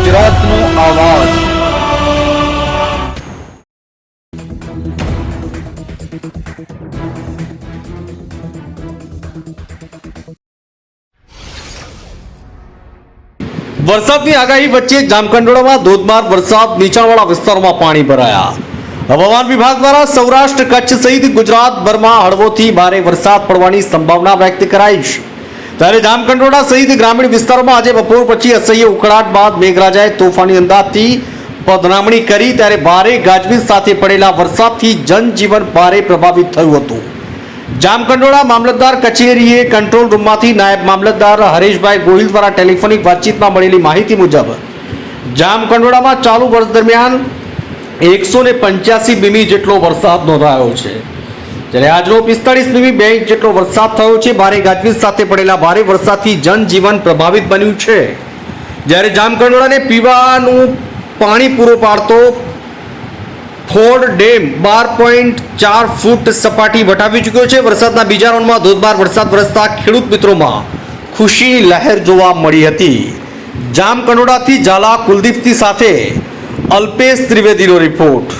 ગુજરાતનો આવાજ। વરસાદની આગાહી વચ્ચે જામકંડોળામાં ધોધમાર વરસાદ, નીચાણવાળા વિસ્તારોમાં પાણી ભરાયા। હવામાન વિભાગ દ્વારા સૌરાષ્ટ્ર, કચ્છ સહિત ગુજરાતભરમાં હળવોથી ભારે વરસાદ પડવાની સંભાવના વ્યક્ત કરાઈ છે। ત્યારે જામકંડોળા સહિત ગ્રામીણ વિસ્તારોમાં આજે બપોર પછી અસહ્ય ઉકળાટ બાદ મેઘરાજાએ તોફાની અંદાજથી પધરામણી કરી। ત્યારે ભારે ગાજવીજ સાથે પડેલા વરસાદથી જનજીવન ભારે પ્રભાવિત થયું હતું। જામકંડોળા મામલતદાર કચેરીએ કંટ્રોલ રૂમમાંથી નાયબ મામલતદાર હરેશભાઈ ગોહિલ દ્વારા ટેલિફોનિક વાતચીતમાં મળેલી માહિતી મુજબ જામકંડોળામાં ચાલુ વર્ષ દરમિયાન 185 મીમી જેટલો વરસાદ નોંધાયો છે। જ્યારે આજનો 45 મીમી 2 ઇંચ જેટલો વરસાદ થયો છે। ભારે ગાજવીજ સાથે પડેલા ભારે વરસાદથી જનજીવન પ્રભાવિત બન્યું છે। જ્યારે જામકંડોળાને પીવાનું પાણી પૂરો પાડતો ફોર્ડ ડેમ 12.4 ફૂટ સપાટી વટાવી ચૂક્યો છે। વરસાદના બીજા રાઉન્ડમાં ધોધમાર વરસાદ વરસતા ખેડૂત મિત્રોમાં ખુશીની લહેર જોવા મળી હતી। જામકંડોળાથી ઝાલા કુલદીપથી સાથે અલ્પેશ ત્રિવેદીનો રિપોર્ટ।